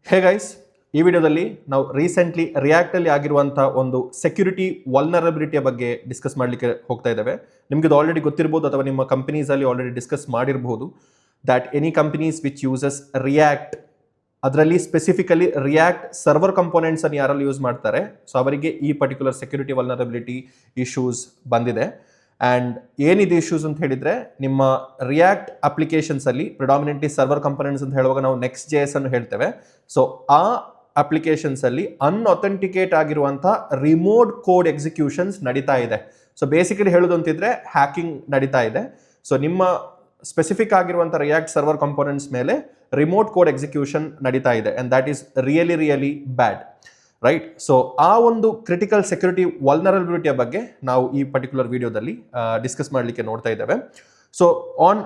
Hey guys, ಈ ವಿಡಿಯೋದಲ್ಲಿ ನಾವು ರೀಸೆಂಟ್ಲಿ ರಿಯಾಕ್ಟಲ್ಲಿ ಆಗಿರುವಂಥ ಒಂದು ಸೆಕ್ಯೂರಿಟಿ ವಲ್ನರಬಿಲಿಟಿಯ ಬಗ್ಗೆ ಡಿಸ್ಕಸ್ ಮಾಡಲಿಕ್ಕೆ ಹೋಗ್ತಾ ಇದ್ದೇವೆ. ನಿಮಗೆ ಇದು ಆಲ್ರೆಡಿ ಗೊತ್ತಿರ್ಬೋದು ಅಥವಾ ನಿಮ್ಮ ಕಂಪನೀಸಲ್ಲಿ ಆಲ್ರೆಡಿ ಡಿಸ್ಕಸ್ ಮಾಡಿರಬಹುದು that any companies which uses react, ಅದರಲ್ಲಿ ಸ್ಪೆಸಿಫಿಕಲಿ ರಿಯಾಕ್ಟ್ ಸರ್ವರ್ ಕಂಪೋನೆಂಟ್ಸ್ ಅನ್ನು ಯಾರಲ್ಲಿ ಯೂಸ್ ಮಾಡ್ತಾರೆ, ಸೊ ಅವರಿಗೆ ಈ ಪರ್ಟಿಕ್ಯುಲರ್ ಸೆಕ್ಯೂರಿಟಿ ವಲ್ನರಬಿಲಿಟಿ ಇಶ್ಯೂಸ್ ಬಂದಿದೆ. ಆ್ಯಂಡ್ ಏನಿದೆ ಇಶ್ಯೂಸ್ ಅಂತ ಹೇಳಿದರೆ, ನಿಮ್ಮ ರಿಯಾಕ್ಟ್ ಅಪ್ಲಿಕೇಶನ್ಸಲ್ಲಿ ಪ್ರಿಡಾಮಿನೆಂಟ್ಲಿ ಸರ್ವರ್ ಕಂಪೋನೆಂಟ್ಸ್ ಅಂತ ಹೇಳುವಾಗ ನಾವು ನೆಕ್ಸ್ಟ್ JS ಅನ್ನು ಹೇಳ್ತೇವೆ. ಸೊ ಆ ಅಪ್ಲಿಕೇಶನ್ಸಲ್ಲಿ ಅನ್ಅಥೆಂಟಿಕೇಟ್ ಆಗಿರುವಂಥ ರಿಮೋಟ್ ಕೋಡ್ ಎಕ್ಸಿಕ್ಯೂಷನ್ಸ್ ನಡೀತಾ ಇದೆ. ಸೊ ಬೇಸಿಕಲಿ ಹೇಳೋದು ಅಂತಿದ್ರೆ ಹ್ಯಾಕಿಂಗ್ ನಡೀತಾ ಇದೆ. ಸೊ ನಿಮ್ಮ ಸ್ಪೆಸಿಫಿಕ್ ಆಗಿರುವಂಥ ರಿಯಾಕ್ಟ್ ಸರ್ವರ್ ಕಂಪೋನೆಂಟ್ಸ್ ಮೇಲೆ ರಿಮೋಟ್ ಕೋಡ್ ಎಕ್ಸಿಕ್ಯೂಷನ್ ನಡೀತಾ ಇದೆ and that is really bad, right? So ಆ ಒಂದು ಕ್ರಿಟಿಕಲ್ ಸೆಕ್ಯೂರಿಟಿ ವಲ್ನರಬಿಲಿಟಿಯ ಬಗ್ಗೆ ನಾವು ಈ ಪರ್ಟಿಕ್ಯುಲರ್ ವಿಡಿಯೋದಲ್ಲಿ ಡಿಸ್ಕಸ್ ಮಾಡಲಿಕ್ಕೆ ನೋಡ್ತಾ ಇದ್ದೇವೆ. ಸೊ ಆನ್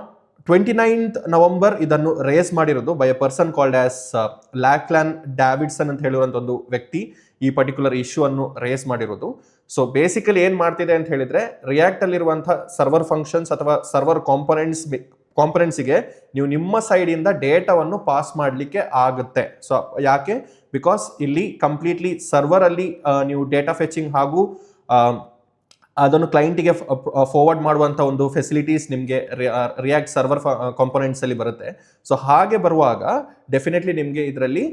29th November ಇದನ್ನು ರೇಸ್ ಮಾಡಿರೋದು by a person called as Lachlan Davidson ಅಂತ ಹೇಳಿರುವಂಥ ಒಂದು ವ್ಯಕ್ತಿ ಈ ಪರ್ಟಿಕ್ಯುಲರ್ ಇಶ್ಯೂ ಅನ್ನು ರೇಸ್ ಮಾಡಿರೋದು. ಸೊ ಬೇಸಿಕಲಿ ಏನು ಮಾಡ್ತಿದೆ ಅಂತ ಹೇಳಿದ್ರೆ, ರಿಯಾಕ್ಟ್ ಅಲ್ಲಿರುವಂಥ ಸರ್ವರ್ ಫಂಕ್ಷನ್ಸ್ ಅಥವಾ ಸರ್ವರ್ ಕಾಂಪೊನೆಂಟ್ಸಿಗೆ ನೀವು ನಿಮ್ಮ ಸೈಡಿಂದ ಡೇಟಾವನ್ನು ಪಾಸ್ ಮಾಡಲಿಕ್ಕೆ ಆಗುತ್ತೆ. ಸೊ ಯಾಕೆ? ಬಿಕಾಸ್ ಇಲ್ಲಿ ಕಂಪ್ಲೀಟ್ಲಿ ಸರ್ವರಲ್ಲಿ ನೀವು ಡೇಟಾ ಫೆಚಿಂಗ್ ಹಾಗೂ ಅದನ್ನು ಕ್ಲೈಂಟಿಗೆ ಫಾರ್ವರ್ಡ್ ಮಾಡುವಂಥ ಒಂದು ಫೆಸಿಲಿಟೀಸ್ ನಿಮಗೆ ರಿಯಾಕ್ಟ್ ಸರ್ವರ್ ಕಾಂಪೊನೆಂಟ್ಸಲ್ಲಿ ಬರುತ್ತೆ. ಸೊ ಹಾಗೆ ಬರುವಾಗ ಡೆಫಿನೆಟ್ಲಿ ನಿಮಗೆ ಇದರಲ್ಲಿ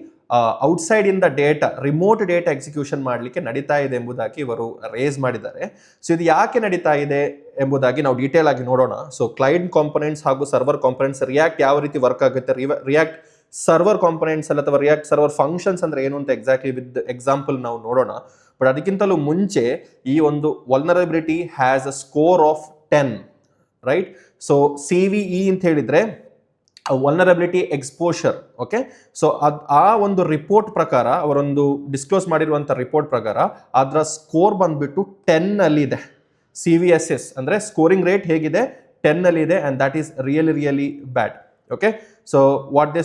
ಔಟ್ಸೈಡ್ ಇಂದ ಡೇಟಾ, ರಿಮೋಟ್ ಡೇಟಾ ಎಕ್ಸಿಕ್ಯೂಷನ್ ಮಾಡಲಿಕ್ಕೆ ನಡೀತಾ ಇದೆ ಎಂಬುದಾಗಿ ಇವರು ರೇಸ್ ಮಾಡಿದ್ದಾರೆ. ಸೊ ಇದು ಯಾಕೆ ನಡೀತಾ ಇದೆ ಎಂಬುದಾಗಿ ನಾವು ಡೀಟೇಲ್ ಆಗಿ ನೋಡೋಣ. ಸೊ ಕ್ಲೈಂಟ್ ಕಾಂಪೊನೆಂಟ್ಸ್ ಹಾಗೂ ಸರ್ವರ್ ಕಾಂಪೊನೆಂಟ್ಸ್, ರಿಯಾಕ್ಟ್ ಯಾವ ರೀತಿ ವರ್ಕ್ ಆಗುತ್ತೆ, ರಿಯಾಕ್ಟ್ ಸರ್ವರ್ ಕಾಂಪೊನೆಂಟ್ಸ್ ಅಲ್ಲಿ ಅಥವಾ ರಿಯಾಕ್ಟ್ ಸರ್ವರ್ ಫಂಕ್ಷನ್ಸ್ ಅಂದ್ರೆ ಏನು ಅಂತ ಎಕ್ಸಾಕ್ಟ್ಲಿ ವಿತ್ ಎಕ್ಸಾಂಪಲ್ ನಾವು ನೋಡೋಣ. ಬಟ್ ಅದಕ್ಕಿಂತಲೂ ಮುಂಚೆ ಈ ಒಂದು vulnerability has a score of 10, right? So CVE ಅಂತ ಹೇಳಿದ್ರೆ ವಲ್ನರಬಿಲಿಟಿ ಎಕ್ಸ್ಪೋಷರ್. ಓಕೆ, ಸೊ ಆ ಒಂದು ರಿಪೋರ್ಟ್ ಪ್ರಕಾರ, ಅವರೊಂದು ಡಿಸ್ಕ್ಲೋಸ್ ಮಾಡಿರುವಂಥ ರಿಪೋರ್ಟ್ ಪ್ರಕಾರ ಅದರ ಸ್ಕೋರ್ ಬಂದ್ಬಿಟ್ಟು 10 ಅಲ್ಲಿ ಇದೆ. CVSS ಅಂದ್ರೆ ಸ್ಕೋರಿಂಗ್ ರೇಟ್ ಹೇಗಿದೆ, 10 ಅಲ್ಲಿ ಇದೆ and that is really bad. Okay, so what they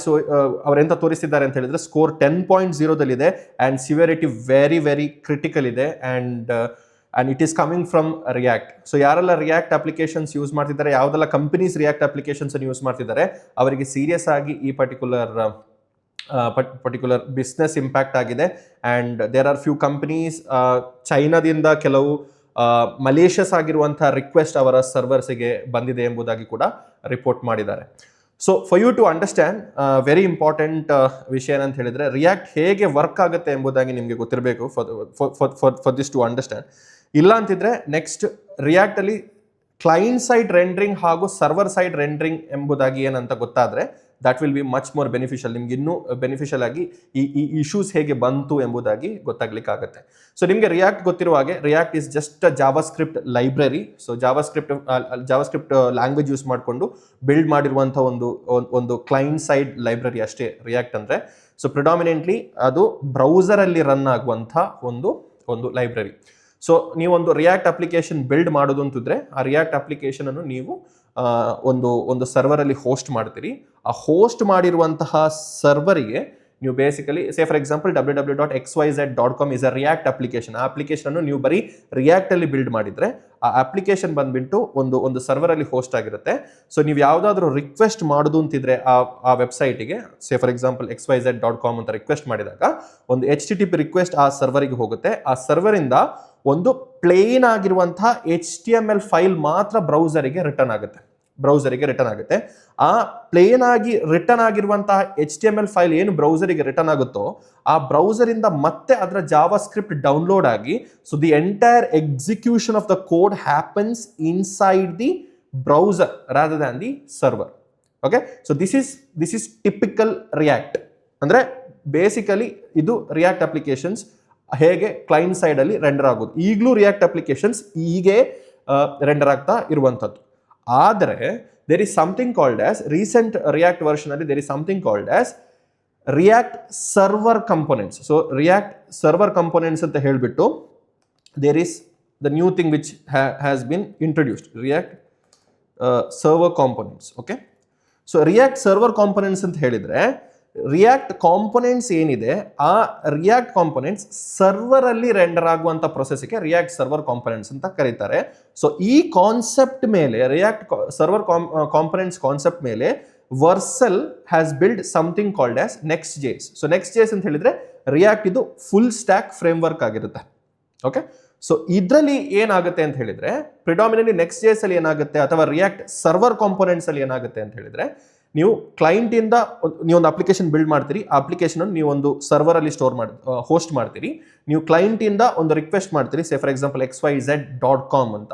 ಅವರೆಂತ ತೋರಿಸಿದ್ದಾರೆ ಅಂತ ಹೇಳಿದ್ರೆ, ಸ್ಕೋರ್ 10.0ದಲ್ಲಿದೆ ಆ್ಯಂಡ್ ಸಿವಿಯರಿಟಿ ವೆರಿ ಕ್ರಿಟಿಕಲ್ ಇದೆ and it is coming from React. So ಯಾರೆಲ್ಲ ರಿಯಾಕ್ಟ್ ಅಪ್ಲಿಕೇಶನ್ಸ್ ಯೂಸ್ ಮಾಡ್ತಿದ್ದಾರೆ, ಯಾವುದೆಲ್ಲ ಕಂಪನೀಸ್ ರಿಯಾಕ್ಟ್ ಅಪ್ಲಿಕೇಶನ್ಸ್ ಯೂಸ್ ಮಾಡ್ತಿದ್ದಾರೆ, ಅವರಿಗೆ ಸೀರಿಯಸ್ ಆಗಿ ಈ ಪರ್ಟಿಕ್ಯುಲರ್ ಬಿಸ್ನೆಸ್ ಇಂಪ್ಯಾಕ್ಟ್ ಆಗಿದೆ. And there are few companies, ಚೈನಾದಿಂದ ಕೆಲವು ಮಲೇಷಿಯಸ್ ಆಗಿರುವಂಥ ರಿಕ್ವೆಸ್ಟ್ ಅವರ ಸರ್ವರ್ಸಿಗೆ ಬಂದಿದೆ ಎಂಬುದಾಗಿ ಕೂಡ ರಿಪೋರ್ಟ್ ಮಾಡಿದ್ದಾರೆ. So for you to understand very important ವಿಷಯ ಏನಂತ ಹೇಳಿದ್ರೆ, ರಿಯಾಕ್ಟ್ ಹೇಗೆ ವರ್ಕ್ ಆಗುತ್ತೆ ಎಂಬುದಾಗಿ ನಿಮಗೆ ಗೊತ್ತಿರಬೇಕು ಫಾರ್ ದಿಸ್ ಟು ಅಂಡರ್ಸ್ಟ್ಯಾಂಡ್. ಇಲ್ಲ ಅಂತಿದ್ರೆ ನೆಕ್ಸ್ಟ್ ರಿಯಾಕ್ಟ್ ಅಲ್ಲಿ ಕ್ಲೈಂಟ್ ಸೈಡ್ ರೆಂಡರಿಂಗ್ ಹಾಗೂ ಸರ್ವರ್ ಸೈಡ್ ರೆಂಡರಿಂಗ್ ಎಂಬುದಾಗಿ ಏನಂತ ಗೊತ್ತಾದ್ರೆ that will be much more beneficial. ನಿಮ್ಗೆ ಇನ್ನೂ ಬೆನಿಫಿಷಿಯಲ್ ಆಗಿ ಈ ಇಶ್ಯೂಸ್ ಹೇಗೆ ಬಂತು ಎಂಬುದಾಗಿ ಗೊತ್ತಾಗ್ಲಿಕ್ಕೆ ಆಗುತ್ತೆ. ಸೊ ನಿಮಗೆ ರಿಯಾಕ್ಟ್ ಗೊತ್ತಿರುವ ಹಾಗೆ, react is just JavaScript library. So JavaScript language use ಮಾಡಿಕೊಂಡು ಬಿಲ್ಡ್ ಮಾಡಿರುವಂಥ ಒಂದು ಕ್ಲೈಂಟ್ ಸೈಡ್ ಲೈಬ್ರರಿ ಅಷ್ಟೇ ರಿಯಾಕ್ಟ್ ಅಂದರೆ. ಸೊ ಪ್ರಿಡಾಮಿನೆಂಟ್ಲಿ ಅದು ಬ್ರೌಸರಲ್ಲಿ ರನ್ ಆಗುವಂಥ ಒಂದು ಲೈಬ್ರರಿ. ಸೊ ನೀವೊಂದು ರಿಯಾಕ್ಟ್ ಅಪ್ಲಿಕೇಶನ್ ಬಿಲ್ಡ್ ಮಾಡೋದು ಅಂತಿದ್ರೆ, ಆ ರಿಯಾಕ್ಟ್ ಅಪ್ಲಿಕೇಶನ್ ಅನ್ನು ನೀವು ಒಂದು ಸರ್ವರಲ್ಲಿ ಹೋಸ್ಟ್ ಮಾಡ್ತೀರಿ. ಆ ಹೋಸ್ಟ್ ಮಾಡಿರುವಂತಹ ಸರ್ವರಿಗೆ ನೀವು basically for example www.xyz.com is a react application. ಆ ಅಪ್ಲಿಕೇಶನ್ ಅನ್ನು ನೀವು ಬರೀ ರಿಯಾಕ್ಟ್ ಅಲ್ಲಿ ಬಿಲ್ಡ್ ಮಾಡಿದ್ರೆ, ಆ ಅಪ್ಲಿಕೇಶನ್ ಬಂದ್ಬಿಟ್ಟು ಒಂದು ಸರ್ವರ್ ಅಲ್ಲಿ ಹೋಸ್ಟ್ ಆಗಿರುತ್ತೆ. ಸೊ ನೀವು ಯಾವುದಾದ್ರೂ ರಿಕ್ವೆಸ್ಟ್ ಮಾಡೋದು ಅಂತಿದ್ರೆ ಆ ವೆಬ್ಸೈಟಿಗೆ, ಫಾರ್ ಎಕ್ಸಾಂಪಲ್ xyz.com ಅಂತ ರಿಕ್ವೆಸ್ಟ್ ಮಾಡಿದಾಗ ಒಂದು HTTP ರಿಕ್ವೆಸ್ಟ್ ಆ ಸರ್ವರಿಗೆ ಹೋಗುತ್ತೆ. ಆ ಸರ್ವರ್ ಇಂದ ಒಂದು ಪ್ಲೇನ್ ಆಗಿರುವಂತಹ HTML ಫೈಲ್ ಮಾತ್ರ ಬ್ರೌಸರಿಗೆ ರಿಟರ್ನ್ ಆಗುತ್ತೆ. ಆ ಪ್ಲೇನ್ ಆಗಿ ರಿಟರ್ನ್ ಆಗಿರುವಂತಹ HTML ಫೈಲ್ ಏನು ಬ್ರೌಸರಿಗೆ ರಿಟರ್ನ್ ಆಗುತ್ತೋ, ಆ ಬ್ರೌಸರ್ ಇಂದ ಮತ್ತೆ ಅದರ ಜಾವಾಸ್ಕ್ರಿಪ್ಟ್ ಡೌನ್ಲೋಡ್ ಆಗಿ, so the entire execution of the code happens inside the browser rather than the server. Okay, so this is typical React. ಅಂದ್ರೆ ಬೇಸಿಕಲಿ ಇದು ರಿಯಾಕ್ಟ್ ಅಪ್ಲಿಕೇಶನ್ಸ್ ಹೇಗೆ ಕ್ಲೈಂಟ್ ಸೈಡ್ ಅಲ್ಲಿ ರೆಂಡರ್ ಆಗೋದು. ಈಗಲೂ ರಿಯಾಕ್ಟ್ ಅಪ್ಲಿಕೇಶನ್ಸ್ ಹೀಗೆ render ಆಗ್ತಾ ಇರುವಂಥದ್ದು. ಆದರೆ there is something called as, recent React version ಅಲ್ಲಿ there is something called as React server components. So React server components ಅಂತ ಹೇಳ್ಬಿಟ್ಟು there is the new thing which has been introduced, React server components. Okay, so React server components ಅಂತ ಹೇಳಿದ್ರೆ, React components ಏನಿದೆ, ಆ React components server ಅಲ್ಲಿ render ಆಗುವಂತ ಪ್ರೊಸೆಸ್ಗೆ react server components ಅಂತ ಕರೀತಾರೆ. ಸೊ ಈ ಕಾನ್ಸೆಪ್ಟ್ ಮೇಲೆ, ರಿಯಾಕ್ಟ್ ಸರ್ವರ್ ಕಾಂಪೊನೆಂಟ್ಸ್ ಕಾನ್ಸೆಪ್ಟ್ ಮೇಲೆ Vercel has build something called as next JS. So next JS ಅಂತ ಹೇಳಿದ್ರೆ ರಿಯಾಕ್ಟ್ ಇದು ಫುಲ್ ಸ್ಟ್ಯಾಕ್ ಫ್ರೇಮ್ ವರ್ಕ್ ಆಗಿರುತ್ತೆ. ಓಕೆ, ಸೊ ಇದರಲ್ಲಿ ಏನಾಗುತ್ತೆ ಅಂತ ಹೇಳಿದ್ರೆ ಪ್ರಿಡಾಮಿನೆಂಟ್ಲಿ ನೆಕ್ಸ್ಟ್ ಜೇಸ್ ಅಲ್ಲಿ ಏನಾಗುತ್ತೆ ಅಥವಾ ರಿಯಾಕ್ಟ್ ಸರ್ವರ್ ಕಾಂಪೋನೆಂಟ್ಸ್ ಅಲ್ಲಿ ಏನಾಗುತ್ತೆ ಅಂತ ಹೇಳಿದ್ರೆ ನೀವು ಕ್ಲೈಂಟ್ ಇಂದ ನೀವೊಂದು ಅಪ್ಲಿಕೇಶನ್ ಬಿಲ್ಡ್ ಮಾಡ್ತೀರಿ, ಆ ಅಪ್ಲಿಕೇಶನ್ ನೀವು ಒಂದು ಸರ್ವರ್ ಅಲ್ಲಿ ಹೋಸ್ಟ್ ಮಾಡ್ತೀರಿ. ನೀವು ಕ್ಲೈಂಟ್ ಇಂದ ಒಂದು ರಿಕ್ವೆಸ್ಟ್ ಮಾಡ್ತೀರಿ, ಸೇ ಫಾರ್ ಎಕ್ಸಾಂಪಲ್ xyz.com ಅಂತ.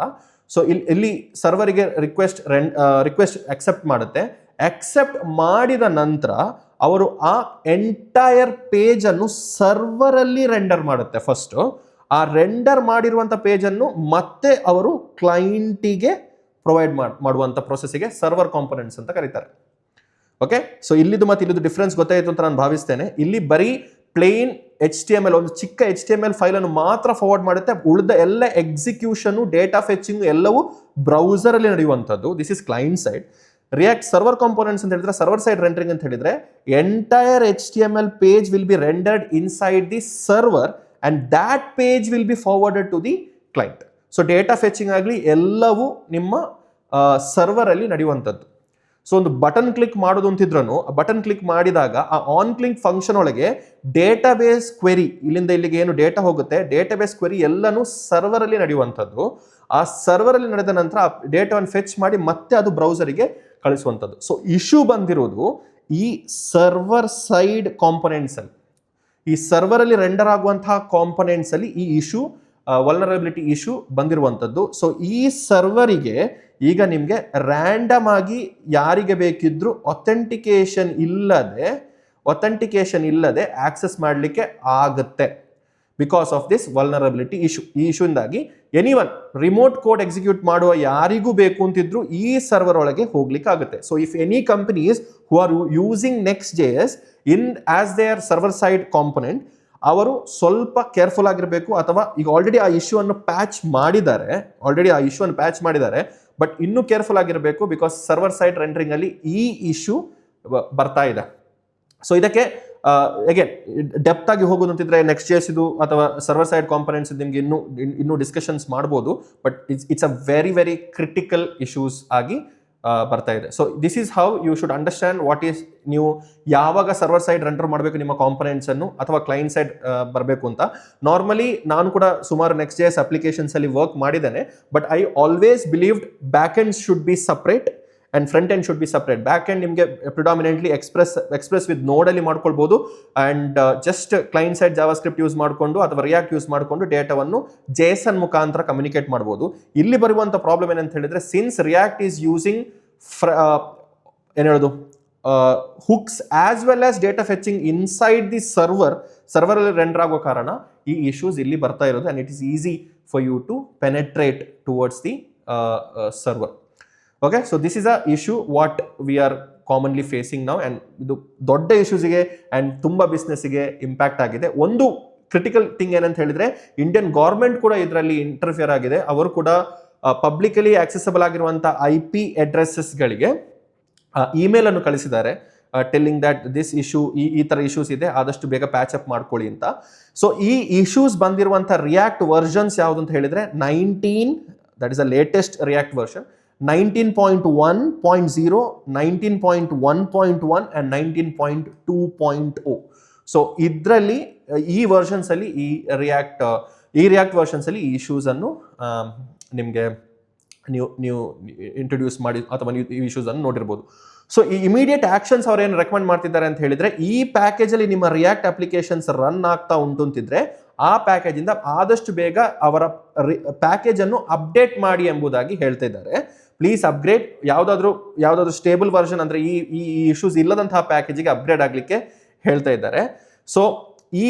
ಸೊ ಇಲ್ಲಿ ಸರ್ವರಿಗೆ ರಿಕ್ವೆಸ್ಟ್ ಅಕ್ಸೆಪ್ಟ್ ಮಾಡುತ್ತೆ. ಅಕ್ಸೆಪ್ಟ್ ಮಾಡಿದ ನಂತರ ಅವರು ಆ ಎಂಟೈರ್ ಪೇಜ್ ಅನ್ನು ಸರ್ವರ್ ಅಲ್ಲಿ ರೆಂಡರ್ ಮಾಡುತ್ತೆ. ಫಸ್ಟ್ ಆ ರೆಂಡರ್ ಮಾಡಿರುವಂತ ಪೇಜ್ ಅನ್ನು ಮತ್ತೆ ಅವರು ಕ್ಲೈಂಟಿಗೆ ಪ್ರೊವೈಡ್ ಮಾಡುವಂತ ಪ್ರೊಸೆಸ್ಗೆ ಸರ್ವರ್ ಕಾಂಪೋನೆಂಟ್ಸ್ ಅಂತ ಕರೀತಾರೆ. ಓಕೆ, ಸೊ ಇಲ್ಲಿದು ಮತ್ತೆ ಇಲ್ಲಿದು ಡಿಫ್ರೆನ್ಸ್ ಗೊತ್ತಾಯಿತು ಅಂತ ನಾನು ಭಾವಿಸ್ತೇನೆ. ಇಲ್ಲಿ ಬರೀ ಪ್ಲೇನ್ HTML ಒಂದು ಚಿಕ್ಕ HTML ಫೈಲ್ ಅನ್ನು ಮಾತ್ರ ಫಾರ್ವರ್ಡ್ ಮಾಡುತ್ತೆ. ಉಳಿದ ಎಲ್ಲ ಎಕ್ಸಿಕ್ಯೂಷನ್, ಡೇಟಾ ಫೆಚಿಂಗ್ ಎಲ್ಲವೂ ಬ್ರೌಸರ್ ಅಲ್ಲಿ ನಡೆಯುವಂಥದ್ದು. This is client side. React server components ಅಂತ ಹೇಳಿದ್ರೆ ಸರ್ವರ್ ಸೈಡ್ ರೆಂಡರಿಂಗ್ ಅಂತ ಹೇಳಿದ್ರೆ entire HTML page will be rendered inside the server and that page will be forwarded to the client. So data fetching ಆಗಲಿ ಎಲ್ಲವೂ ನಿಮ್ಮ server ಅಲ್ಲಿ ನಡೆಯುವಂಥದ್ದು. So ಒಂದು ಬಟನ್ ಕ್ಲಿಕ್ ಮಾಡೋದು ಅಂತಿದ್ರು ಬಟನ್ ಕ್ಲಿಕ್ ಮಾಡಿದಾಗ ಆ ಆನ್ ಕ್ಲಿಕ್ ಫಂಕ್ಷನ್ ಒಳಗೆ ಡೇಟಾಬೇಸ್ ಕ್ವೆರಿ, ಇಲ್ಲಿಂದ ಇಲ್ಲಿಗೆ ಏನು ಡೇಟಾ ಹೋಗುತ್ತೆ ಡೇಟಾಬೇಸ್ ಕ್ವೆರಿ ಎಲ್ಲನೂ ಸರ್ವರ್ ಅಲ್ಲಿ ನಡೆಯುವಂಥದ್ದು. ಆ ಸರ್ವರ್ ಅಲ್ಲಿ ನಡೆದ ನಂತರ ಆ ಡೇಟಾವನ್ನು ಫೆಚ್ ಮಾಡಿ ಮತ್ತೆ ಅದು ಬ್ರೌಸರಿಗೆ ಕಳಿಸುವಂಥದ್ದು. ಸೊ ಇಶ್ಯೂ ಬಂದಿರೋದು ಈ ಸರ್ವರ್ ಸೈಡ್ ಕಾಂಪೊನೆಂಟ್ಸ್ ಅಲ್ಲಿ, ಈ ಸರ್ವರ್ ಅಲ್ಲಿ ರೆಂಡರ್ ಆಗುವಂತಹ ಕಾಂಪೊನೆಂಟ್ಸ್ ಅಲ್ಲಿ ಈ ಇಶ್ಯೂ ವಲ್ನರಬಿಲಿಟಿ ಇಶ್ಯೂ ಬಂದಿರುವಂಥದ್ದು. ಸೊ ಈ ಸರ್ವರಿಗೆ ಈಗ ನಿಮಗೆ ರ್ಯಾಂಡಮ್ ಆಗಿ ಯಾರಿಗೆ ಬೇಕಿದ್ರು ಅಥೆಂಟಿಕೇಶನ್ ಇಲ್ಲದೆ ಆಕ್ಸೆಸ್ ಮಾಡಲಿಕ್ಕೆ ಆಗುತ್ತೆ because of this vulnerability issue. ಈ ಇಶ್ಯೂಯಿಂದಾಗಿ ಎನಿವನ್ ರಿಮೋಟ್ ಕೋಡ್ ಎಕ್ಸಿಕ್ಯೂಟ್ ಮಾಡುವ ಯಾರಿಗೂ ಬೇಕು ಅಂತಿದ್ರು ಈ ಸರ್ವರ್ ಒಳಗೆ ಹೋಗ್ಲಿಕ್ಕೆ ಆಗುತ್ತೆ. So if any companies who are using Next JS in as their server side component, ಅವರು ಸ್ವಲ್ಪ ಕೇರ್ಫುಲ್ ಆಗಿರಬೇಕು. ಅಥವಾ ಈಗ ಆಲ್ರೆಡಿ ಆ ಇಶ್ಯೂ ಅನ್ನು ಪ್ಯಾಚ್ ಮಾಡಿದ್ದಾರೆ, ಬಟ್ ಇನ್ನೂ ಕೇರ್ಫುಲ್ ಆಗಿರಬೇಕು ಬಿಕಾಸ್ ಸರ್ವರ್ ಸೈಡ್ ರೆಂಡರಿಂಗ್ ಅಲ್ಲಿ ಈ ಇಶ್ಯೂ ಬರ್ತಾ ಇದೆ. ಸೊ ಇದಕ್ಕೆ ಅಗೇನ್ ಡೆಪ್ತ್ ಆಗಿ ಹೋಗೋದಂತಿದ್ರೆ ನೆಕ್ಸ್ಟ್ ಜೇಸ್ ಇದು ಅಥವಾ ಸರ್ವರ್ ಸೈಡ್ ಕಾಂಪೊನೆಂಟ್ಸ್ ನಿಮ್ಗೆ ಇನ್ನೂ ಡಿಸ್ಕಷನ್ಸ್ ಮಾಡ್ಬೋದು, but it's a very very critical issues ಆಗಿ ಬರ್ತಾ ಇದೆ. So this is how you should understand what is, ನೀವು ಯಾವಾಗ ಸರ್ವರ್ ಸೈಡ್ ರೆಂಡರ್ ಮಾಡಬೇಕು ನಿಮ್ಮ ಕಾಂಪೊನೆಂಟ್ಸ್ ಅನ್ನು ಅಥವಾ ಕ್ಲೈಂಟ್ ಸೈಡ್ ಬರಬೇಕು ಅಂತ. ನಾರ್ಮಲಿ ನಾನು ಕೂಡ ಸುಮಾರು ನೆಕ್ಸ್ಟ್ ಜೇಎಸ್ ಅಪ್ಲಿಕೇಶನ್ಸ್ ಅಲ್ಲಿ ವರ್ಕ್ ಮಾಡಿದ್ದೇನೆ, but I always believed back end should be separate and front end should be separate. Back end ನಿಮಗೆ ಪ್ರಿಡಾಮಿನೆಂಟ್ಲಿ ಎಕ್ಸ್ಪ್ರೆಸ್ ವಿತ್ ನೋಡ್ ಅಲ್ಲಿ ಮಾಡ್ಕೊಳ್ಬಹುದು and just client side JavaScript use ಮಾಡಿಕೊಂಡು ಅಥವಾ ರಿಯಾಕ್ಟ್ ಯೂಸ್ ಮಾಡಿಕೊಂಡು ಡೇಟಾವನ್ನು JSON ಮುಖಾಂತರ ಕಮ್ಯುನಿಕೇಟ್ ಮಾಡಬಹುದು. ಇಲ್ಲಿ ಬರುವಂತ ಪ್ರಾಬ್ಲಮ್ ಏನಂತ ಹೇಳಿದ್ರೆ ಸಿನ್ಸ್ ರಿಯಾಕ್ಟ್ ಈಸ್ ಯೂಸಿಂಗ್ ಏನ್ ಹೇಳೋದು hooks as well as data fetching inside the server ಅಲ್ಲಿ ರೆಂಡರ್ ಆಗೋ ಕಾರಣ ಈ ಇಶ್ಯೂಸ್ ಇಲ್ಲಿ ಬರ್ತಾ ಇರೋದು. And it is easy for you to penetrate towards the server. Okay, so this is a issue what we are commonly facing now. And ಇದು ದೊಡ್ಡ ಇಶ್ಯೂಸ್ಗೆ and ತುಂಬಾ ಬಿಸ್ನೆಸ್ಗೆ ಇಂಪ್ಯಾಕ್ಟ್ ಆಗಿದೆ. ಒಂದು ಕ್ರಿಟಿಕಲ್ ಥಿಂಗ್ ಏನಂತ ಹೇಳಿದ್ರೆ ಇಂಡಿಯನ್ ಗೌರ್ಮೆಂಟ್ ಕೂಡ ಇದರಲ್ಲಿ ಇಂಟರ್ಫಿಯರ್ ಆಗಿದೆ. ಅವರು ಕೂಡ ಪಬ್ಲಿಕಲಿ ಆಕ್ಸೆಸಬಲ್ ಆಗಿರುವಂತಹ IP ಅಡ್ರೆಸಸ್ಗಳಿಗೆ ಇಮೇಲ್ ಅನ್ನು ಕಳಿಸಿದ್ದಾರೆ ಟೆಲ್ಲಿಂಗ್ ದಟ್ ದಿಸ್ ಇಶ್ಯೂ ಈ ತರ ಇಶ್ಯೂಸ್ ಇದೆ, ಆದಷ್ಟು ಬೇಗ ಪ್ಯಾಚ್ ಅಪ್ ಮಾಡ್ಕೊಳ್ಳಿ ಅಂತ. ಸೊ ಈ ಇಶ್ಯೂಸ್ ಬಂದಿರುವಂತಹ ರಿಯಾಕ್ಟ್ ವರ್ಷನ್ಸ್ ಯಾವುದು ಅಂತ ಹೇಳಿದ್ರೆ 19, that is a latest react version, 19.1.0, 19.1.1 and 19.2.0. So ಇದರಲ್ಲಿ ಈ ವರ್ಷನ್ಸ್ ಅಲ್ಲಿ ಈ ರಿಯಾಕ್ಟ್ ವರ್ಷನ್ಸ್ ಅಲ್ಲಿ ಈ ಇಶ್ಯೂಸ್ ಅನ್ನು ನಿಮಗೆ ನೀವು ಇಂಟ್ರೊಡ್ಯೂಸ್ ಮಾಡಿ ಅಥವಾ ನೀವು ಈ ಇಶ್ಯೂಸ್ ಅನ್ನು ನೋಡಿರ್ಬೋದು. ಸೊ ಈ ಇಮಿಡಿಯೇಟ್ ಆಕ್ಷನ್ಸ್ ಅವ್ರು ಏನು ರೆಕಮೆಂಡ್ ಮಾಡ್ತಿದ್ದಾರೆ ಅಂತ ಹೇಳಿದ್ರೆ, ಈ ಪ್ಯಾಕೇಜ್ ಅಲ್ಲಿ ನಿಮ್ಮ ರಿಯಾಕ್ಟ್ ಅಪ್ಲಿಕೇಶನ್ಸ್ ರನ್ ಆಗ್ತಾ ಉಂಟು ಅಂತಿದ್ರೆ ಆ ಪ್ಯಾಕೇಜ್ ಇಂದ ಆದಷ್ಟು ಬೇಗ ಅವರ ಪ್ಯಾಕೇಜ್ ಅನ್ನು ಅಪ್ಡೇಟ್ ಮಾಡಿ ಎಂಬುದಾಗಿ ಹೇಳ್ತಾ ಇದ್ದಾರೆ. ಪ್ಲೀಸ್ ಅಪ್ಗ್ರೇಡ್, ಯಾವುದಾದ್ರೂ ಸ್ಟೇಬಲ್ ವರ್ಷನ್ ಅಂದ್ರೆ ಈ ಇಶ್ಯೂಸ್ ಇಲ್ಲದಂತಹ ಪ್ಯಾಕೇಜಿಗೆ ಅಪ್ಗ್ರೇಡ್ ಆಗ್ಲಿಕ್ಕೆ ಹೇಳ್ತಾ ಇದ್ದಾರೆ. ಸೊ ಈ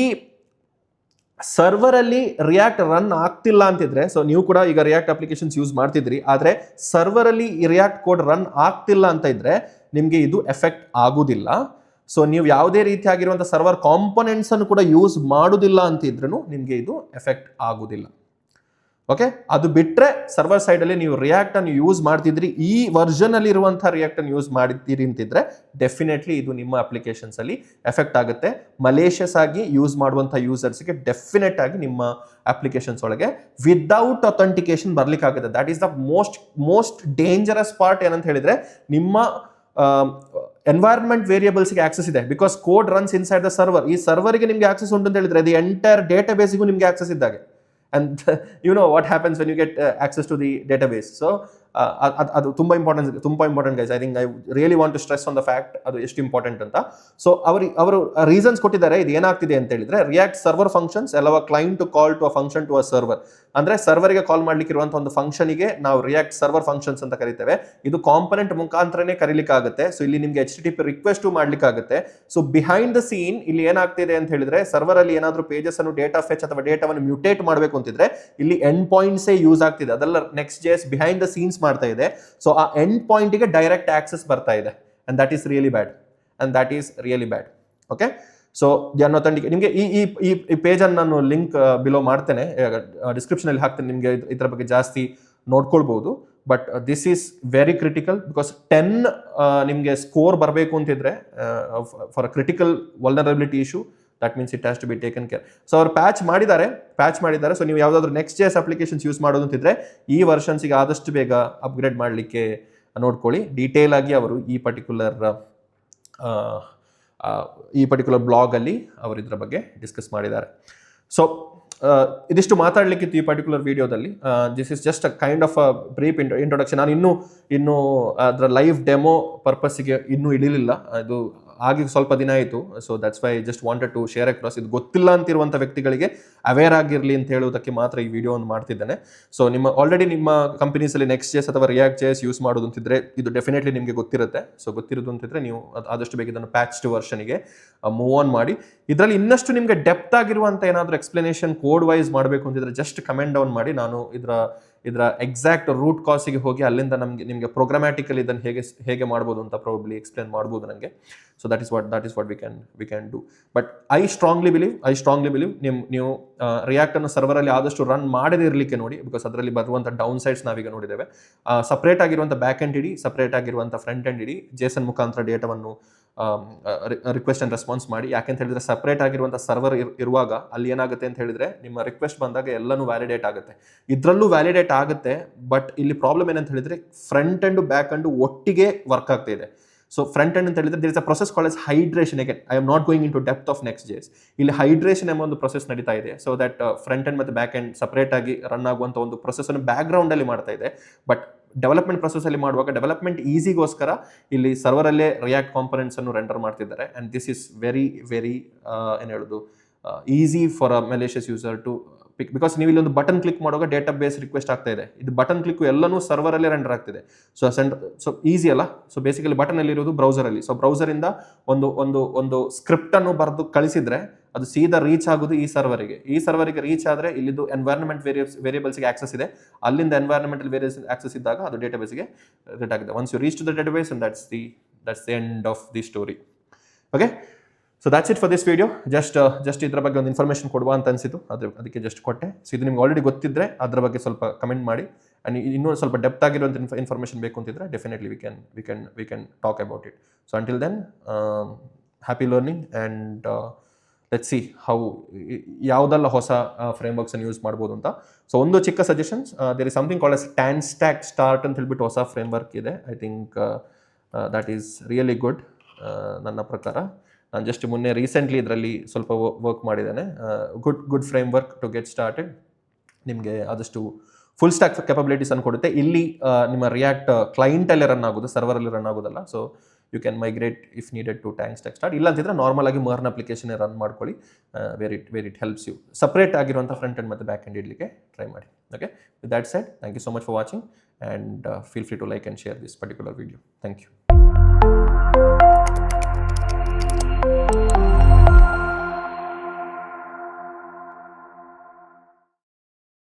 ಸರ್ವರ್ ಅಲ್ಲಿ ರಿಯಾಕ್ಟ್ ರನ್ ಆಗ್ತಿಲ್ಲ ಅಂತಿದ್ರೆ, ಸೊ ನೀವು ಕೂಡ ಈಗ ರಿಯಾಕ್ಟ್ ಅಪ್ಲಿಕೇಶನ್ಸ್ ಯೂಸ್ ಮಾಡ್ತಿದ್ರಿ, ಆದ್ರೆ ಸರ್ವರ್ ಅಲ್ಲಿ ಈ ರಿಯಾಕ್ಟ್ ಕೋಡ್ ರನ್ ಆಗ್ತಿಲ್ಲ ಅಂತ ಇದ್ರೆ ನಿಮ್ಗೆ ಇದು ಎಫೆಕ್ಟ್ ಆಗುದಿಲ್ಲ. ಸೊ ನೀವು ಯಾವುದೇ ರೀತಿಯಾಗಿರುವಂತಹ ಸರ್ವರ್ ಕಾಂಪೊನೆಂಟ್ಸ್ ಅನ್ನು ಕೂಡ ಯೂಸ್ ಮಾಡುದಿಲ್ಲ ಅಂತಿದ್ರೂ ನಿಮ್ಗೆ ಇದು ಎಫೆಕ್ಟ್ ಆಗುದಿಲ್ಲ. ಓಕೆ, ಅದು ಬಿಟ್ರೆ ಸರ್ವರ್ ಸೈಡ್ ಅಲ್ಲಿ ನೀವು ರಿಯಾಕ್ಟ್ ಅನ್ನು ಯೂಸ್ ಮಾಡ್ತಿದ್ರಿ, ಈ ವರ್ಷನ್ ಅಲ್ಲಿ ಇರುವಂತಹ ರಿಯಾಕ್ಟ್ ಅನ್ನು ಯೂಸ್ ಮಾಡಿದ್ದೀರಿ ಅಂತಿದ್ರೆ ಡೆಫಿನೆಟ್ಲಿ ಇದು ನಿಮ್ಮ ಅಪ್ಲಿಕೇಶನ್ಸ್ ಅಲ್ಲಿ ಎಫೆಕ್ಟ್ ಆಗುತ್ತೆ. ಮಲೇಷಿಯಸ್ ಆಗಿ ಯೂಸ್ ಮಾಡುವಂತಹ ಯೂಸರ್ಸ್ಗೆ ಡೆಫಿನೆಟ್ ಆಗಿ ನಿಮ್ಮ ಅಪ್ಲಿಕೇಶನ್ಸ್ ಒಳಗೆ ವಿದೌಟ್ ಅಥೆಂಟಿಕೇಶನ್ ಬರ್ಲಿಕ್ಕೆ ಆಗುತ್ತೆ. That is the most dangerous part. ಏನಂತ ಹೇಳಿದ್ರೆ ನಿಮ್ಮ ಎನ್ವೈರ್ಮೆಂಟ್ ವೇರಿಯಬಲ್ಸ್ಗೆ ಆಕ್ಸೆಸ್ ಇದೆ, because code runs inside the server. ಈ ಸರ್ವರ್ಗೆ ನಿಮಗೆ ಆಕ್ಸೆಸ್ ಉಂಟು ಅಂತ ಹೇಳಿದ್ರೆ ದಿ ಎಂಟೈರ್ ಡೇಟಾ ಬೇಸಿಗೂ ನಿಮಗೆ ಆಕ್ಸೆಸ್ ಇದ್ದಾಗೆ. And you know what happens when you get access to the database. So ಅದು ತುಂಬ important guys. I think I really want to stress on the fact ಅದು ಎಷ್ಟು ಇಂಪಾರ್ಟೆಂಟ್ ಅಂತ. ಸೊ ಅವರು reasons ಕೊಟ್ಟಿದ್ದಾರೆ ಇದು ಏನಾಗ್ತಿದೆ ಅಂತ ಹೇಳಿದ್ರೆ, React server functions allow a client to call to a function to a server. ಅಂದ್ರೆ ಸರ್ವರ್ಗೆ ಕಾಲ್ ಮಾಡ್ಲಿಕ್ಕೆ ಇರುವಂತಹ ಒಂದು ಫಂಕ್ಷನ್ಗೆ ನಾವು ರಿಯಾಕ್ಟ್ ಸರ್ವರ್ ಫಂಕ್ಷನ್ಸ್ ಅಂತ ಕರಿತೇವೆ. ಇದು ಕಾಂಪೊನೆಂಟ್ ಮುಖಾಂತರನೇ ಕರೀಲಿಕ್ಕೆ ಆಗುತ್ತೆ. ಸೊ ಇಲ್ಲಿ ನಿಮಗೆ HTTP ರಿಕ್ವೆಸ್ಟ್ ಮಾಡ್ಲಿಕ್ಕೆ ಆಗುತ್ತೆ. ಸೊ ಬಿಹೈಂಡ್ ದ ಸೀನ್ ಇಲ್ಲಿ ಏನಾಗ್ತಿದೆ ಅಂತ ಹೇಳಿದ್ರೆ, ಸರ್ವರ್ ಅಲ್ಲಿ ಏನಾದ್ರೂ ಪೇಜಸ್ ಅನ್ನು ಡೇಟಾ ಫೆಚ್ ಅಥವಾ ಡೇಟಾವನ್ನು ಮ್ಯೂಟೇಟ್ ಮಾಡಬೇಕು ಅಂತಿದ್ರೆ ಇಲ್ಲಿ ಎಂಡ್ ಪಾಯಿಂಟ್ಸ್ ಯೂಸ್ ಆಗ್ತಿದೆ. ಅದೆಲ್ಲ Next.js ಬಿಹೈಂಡ್ ದ ಸೀನ್ಸ್ ಮಾಡ್ತಾ ಇದೆ. ಸೊ ಆ ಎಂಡ್ ಪಾಯಿಂಟ್ ಗೆ ಡೈರೆಕ್ಟ್ ಆಕ್ಸೆಸ್ ಬರ್ತಾ ಇದೆ. And that is really bad. Okay, so ನಿಮಗೆ ಈ ಪೇಜ್ ಅನ್ನು ನಾನು ಲಿಂಕ್ ಬಿಲೋ ಮಾಡ್ತೇನೆ, ಡಿಸ್ಕ್ರಿಪ್ಷನ್ ಅಲ್ಲಿ ಹಾಕ್ತೇನೆ. ನಿಮಗೆ ಇದರ ಬಗ್ಗೆ ಜಾಸ್ತಿ ನೋಡ್ಕೊಳ್ಬಹುದು. But this is very critical, because 10 ನಿಮಗೆ ಸ್ಕೋರ್ ಬರಬೇಕು ಅಂತಿದ್ರೆ for a critical vulnerability issue, that means it has to be taken care. So ಅವ್ರು ಪ್ಯಾಚ್ ಮಾಡಿದ್ದಾರೆ. ಸೊ ನೀವು ಯಾವುದಾದ್ರೂ Next.js ಅಪ್ಲಿಕೇಶನ್ಸ್ ಯೂಸ್ ಮಾಡೋದು ಅಂತಿದ್ರೆ ಈ ವರ್ಷನ್ಸ್ಗೆ ಆದಷ್ಟು ಬೇಗ ಅಪ್ಗ್ರೇಡ್ ಮಾಡಲಿಕ್ಕೆ ನೋಡ್ಕೊಳ್ಳಿ. ಡೀಟೇಲ್ ಆಗಿ ಅವರು ಈ ಪರ್ಟಿಕ್ಯುಲರ್ ಬ್ಲಾಗ್ ಅಲ್ಲಿ ಅವರು ಇದರ ಬಗ್ಗೆ ಡಿಸ್ಕಸ್ ಮಾಡಿದ್ದಾರೆ. ಸೊ ಇದಿಷ್ಟು ಮಾತಾಡಲಿಕ್ಕಿತ್ತು ಈ ಪರ್ಟಿಕ್ಯುಲರ್ ವಿಡಿಯೋದಲ್ಲಿ. This is just a kind of a brief introduction. ನಾನು ಇನ್ನೂ ಅದರ ಲೈವ್ ಡೆಮೋ ಪರ್ಪಸ್ಸಿಗೆ ಇನ್ನೂ ಇಳಿಲಿಲ್ಲ, ಅದು ಆಗಿ ಸ್ವಲ್ಪ ದಿನ ಆಯಿತು. So that's why just wanted to share across. ಇದು ಗೊತ್ತಿಲ್ಲ ಅಂತಿರುವಂಥ ವ್ಯಕ್ತಿಗಳಿಗೆ ಅವೇರ್ ಆಗಿರಲಿ ಅಂತ ಹೇಳೋದಕ್ಕೆ ಮಾತ್ರ ಈ ವಿಡಿಯೋವನ್ನು ಮಾಡ್ತಿದ್ದೇನೆ. ಸೊ ಆಲ್ರೆಡಿ ನಿಮ್ಮ ಕಂಪನೀಸಲ್ಲಿ Next.js ಅಥವಾ React.js ಯೂಸ್ ಮಾಡೋದು ಅಂತಿದ್ರೆ ಇದು ಡೆಫಿನೆಟ್ಲಿ ನಿಮಗೆ ಗೊತ್ತಿರುತ್ತೆ. ಸೊ ಗೊತ್ತಿರೋದು ಅಂತಿದ್ರೆ ನೀವು ಆದಷ್ಟು ಬೇಗ ಇದನ್ನು ಪ್ಯಾಚ್ಡ್ ವರ್ಷನ್ಗೆ ಮೂವ್ ಆನ್ ಮಾಡಿ. ಇದರಲ್ಲಿ ಇನ್ನಷ್ಟು ನಿಮಗೆ ಡೆಪ್ತ್ ಆಗಿರುವಂಥ ಏನಾದರೂ ಎಕ್ಸ್ಪ್ಲನೇಷನ್ ಕೋಡ್ ವೈಸ್ ಮಾಡಬೇಕು ಅಂತಿದ್ರೆ ಜಸ್ಟ್ ಕಮೆಂಟ್ ಡೌನ್ ಮಾಡಿ. ನಾನು ಇದರ ಎಕ್ಸಾಕ್ಟ್ ರೂಟ್ ಕಾಸಿಗೆ ಹೋಗಿ ಅಲ್ಲಿಂದ ನಿಮಗೆ ಪ್ರೋಗ್ರಾಮ್ಯಾಟಿಕಲಿ ಇದನ್ನು ಹೇಗೆ ಮಾಡ್ಬೋದು ಅಂತ ಪ್ರಾಬಬ್ಲಿ ಎಕ್ಸ್ಪ್ಲೇನ್ ಮಾಡ್ಬೋದು ನನಗೆ. So that is what we can do. But I strongly believe ನೀವು ರಿಯಾಕ್ಟ್ ಅನ್ನು ಸರ್ವರಲ್ಲಿ ಆದಷ್ಟು ರನ್ ಮಾಡದೇ ಇರಲಿಕ್ಕೆ ನೋಡಿ, ಬಿಕಾಸ್ ಅದರಲ್ಲಿ ಬರುವಂಥ ಡೌನ್ ಸೈಡ್ಸ್ ನಾವೀಗ ನೋಡಿದ್ದೇವೆ. ಸಪ್ರೇಟ್ ಆಗಿರುವಂಥ ಬ್ಯಾಕ್ ಎಂಡ್ ಇಡಿ, ಸಪ್ರೇಟ್ ಆಗಿರುವಂಥ ಫ್ರಂಟ್ ಎಂಡ್ ಇಡಿ, JSON ಮುಖಾಂತರ ಡೇಟಾವನ್ನು ರಿಕ್ವೆಸ್ಟ್ ಅಂಡ್ ರೆಸ್ಪಾನ್ಸ್ ಮಾಡಿ. ಯಾಕೆಂತ ಹೇಳಿದ್ರೆ ಸಪ್ರೇಟ್ ಆಗಿರುವಂಥ ಸರ್ವರ್ ಇರುವಾಗ ಅಲ್ಲಿ ಏನಾಗುತ್ತೆ ಅಂತ ಹೇಳಿದ್ರೆ ನಿಮ್ಮ ರಿಕ್ವೆಸ್ಟ್ ಬಂದಾಗ ಎಲ್ಲನೂ ವ್ಯಾಲಿಡೇಟ್ ಆಗುತ್ತೆ, ಇದರಲ್ಲೂ ವ್ಯಾಲಿಡೇಟ್ ಆಗುತ್ತೆ. ಬಟ್ ಇಲ್ಲಿ ಪ್ರಾಬ್ಲಮ್ ಏನಂತ ಹೇಳಿದ್ರೆ ಫ್ರಂಟ್ ಎಂಡ್ ಬ್ಯಾಕ್ ಎಂಡ್ ಒಟ್ಟಿಗೆ ವರ್ಕ್ ಆಗ್ತಾ ಇದೆ. ಸೊ ಫ್ರಂಟ್ ಎಂಡ್ ಅಂತ ಹೇಳಿದ್ರೆ there is a process called as hydration. Again I am not going in to depth of Next.js. ಇಲ್ಲಿ ಹೈಡ್ರೇಷನ್ ಎಂಬ ಒಂದು ಪ್ರೊಸೆಸ್ ನಡೀತಾ ಇದೆ. ಸೊ ದಟ್ ಫ್ರಂಟ್ ಎಂಡ್ ಮತ್ತು ಬ್ಯಾಕ್ ಎಂಡ್ ಸಪ್ರೇಟ್ ಆಗಿ ರನ್ ಆಗುವಂಥ ಒಂದು ಪ್ರೊಸೆಸ್ ಅನ್ನು ಬ್ಯಾಕ್ ಗ್ರೌಂಡ್ ಅಲ್ಲಿ ಮಾಡ್ತಾ ಇದೆ. ಬಟ್ ಡೆವಲಪ್ಮೆಂಟ್ ಪ್ರೊಸೆಸ್ ಅಲ್ಲಿ ಮಾಡುವಾಗ ಡೆವಲಪ್ಮೆಂಟ್ ಈಸಿಗೋಸ್ಕರ ಇಲ್ಲಿ ಸರ್ವರಲ್ಲೇ ರಿಯಾಕ್ಟ್ ಕಾಂಪೊನೆಂಟ್ಸ್ ಅನ್ನು ರೆಂಡರ್ ಮಾಡ್ತಿದ್ದಾರೆ. ಅಂಡ್ ದಿಸ್ ಇಸ್ ವೆರಿ ಏನು ಹೇಳೋದು easy for a malicious user to pick, because ನೀವು ಇಲ್ಲಿ ಒಂದು ಬಟನ್ ಕ್ಲಿಕ್ ಮಾಡುವಾಗ ಡೇಟಾ ಬೇಸ್ ರಿಕ್ವೆಸ್ಟ್ ಆಗ್ತಾ ಇದೆ. ಇದು ಬಟನ್ ಕ್ಲಿಕ್ ಎಲ್ಲನೂ ಸರ್ವರಲ್ಲೇ ರೆಂಡರ್ ಆಗ್ತಿದೆ. ಸೊ ಈಸಿ ಅಲ್ಲ. ಸೊ ಬೇಸಿಕಲಿ ಬಟನ್ ಅಲ್ಲಿ ಇರೋದು ಬ್ರೌಸರಲ್ಲಿ. ಸೊ ಬ್ರೌಸರಿಂದ ಒಂದು ಸ್ಕ್ರಿಪ್ಟ್ ಅನ್ನು ಬರೆದು ಕಳಿಸಿದ್ರೆ ಅದು ಸೀದಾ ರೀಚ್ ಆಗೋದು ಈ ಸರ್ವರಿಗೆ ರೀಚ್ ಆದರೆ ಇಲ್ಲಿದ್ದು ಎನ್ವೈರನ್ಮೆಂಟ್ ವೇರಿಯಬಲ್ಸ್ಗೆ ಆಕ್ಸೆಸ್ ಇದೆ. ಅಲ್ಲಿಂದ ಎನ್ವೈರನ್ಮೆಂಟಲ್ ವೇರಿಯಬಲ್ಸ್ ಆಕ್ಸೆಸ್ ಇದ್ದಾಗ ಅದು ಡೇಟಾಬೇಸ್ಗೆ ರಿಲೇಟ್ ಆಗಿದೆ. Once you reach to the database and that's the end of the story. Okay, so that's it for this video. Just ಇದರ ಬಗ್ಗೆ ಒಂದು ಇನ್ಫಾರ್ಮೇಷನ್ ಕೊಡುವ ಅಂತ ಅನಿಸಿತು, ಅದಕ್ಕೆ ಜಸ್ಟ್ ಕೊಟ್ಟೆ. ಸೊ ಇದು ನಿಮ್ಗೆ ಆಲ್ರೆಡಿ ಗೊತ್ತಿದ್ರೆ ಅದರ ಬಗ್ಗೆ ಸ್ವಲ್ಪ ಕಮೆಂಟ್ ಮಾಡಿ. ಆ್ಯಂಡ್ ಇನ್ನೂ ಸ್ವಲ್ಪ ಡೆಪ್ತ್ ಆಗಿರುವಂಥ ಇನ್ಫಾರ್ಮೇಷನ್ ಬೇಕು ಅಂತಿದ್ರೆ definitely we can talk about it. So until then happy learning and let's see how ಯಾವುದೆಲ್ಲ ಹೊಸ ಫ್ರೇಮ್ವರ್ಕ್ಸನ್ನು ಯೂಸ್ ಮಾಡ್ಬೋದು ಅಂತ. ಸೊ ಒಂದು ಚಿಕ್ಕ suggestions, there is something called as TanStack Start ಅಂತ ಹೇಳ್ಬಿಟ್ಟು ಹೊಸ ಫ್ರೇಮ್ವರ್ಕ್ ಇದೆ. I think that is really good ನನ್ನ ಪ್ರಕಾರ. ನಾನು ಜಸ್ಟ್ ಮೊನ್ನೆ ರೀಸೆಂಟ್ಲಿ ಇದರಲ್ಲಿ ಸ್ವಲ್ಪ ವರ್ಕ್ ಮಾಡಿದ್ದೇನೆ. Good framework to get started. ನಿಮಗೆ ಆದಷ್ಟು ಫುಲ್ ಸ್ಟ್ಯಾಕ್ ಕೆಪಬಿಲಿಟೀಸ್ ಅನ್ನು ಕೊಡುತ್ತೆ. ಇಲ್ಲಿ ನಿಮ್ಮ ರಿಯಾಕ್ಟ್ ಕ್ಲೈಂಟಲ್ಲೇ ರನ್ ಆಗೋದು, ಸರ್ವರಲ್ಲಿ ರನ್ ಆಗೋದಲ್ಲ. So you can migrate if needed to TanStack Start. ಇಲ್ಲ ಅಂತಿದ್ರೆ ನಾರ್ಮಲ್ ಆಗಿ ಮರ್ನ್ ಅಪ್ಲಿಕೇಶನ್ ರನ್ ಮಾಡ್ಕೊಳ್ಳಿ. Where it helps you separate ಆಗಿರುವಂಥ ಫ್ರಂಟ್ ಎಂಡ್ ಮತ್ತು ಬ್ಯಾಕ್ ಎಂಡ್ ಇಡಲಿಕ್ಕೆ ಟ್ರೈ ಮಾಡಿ. Okay, with that said thank you so much for watching and feel free to like and share this particular video. Thank you.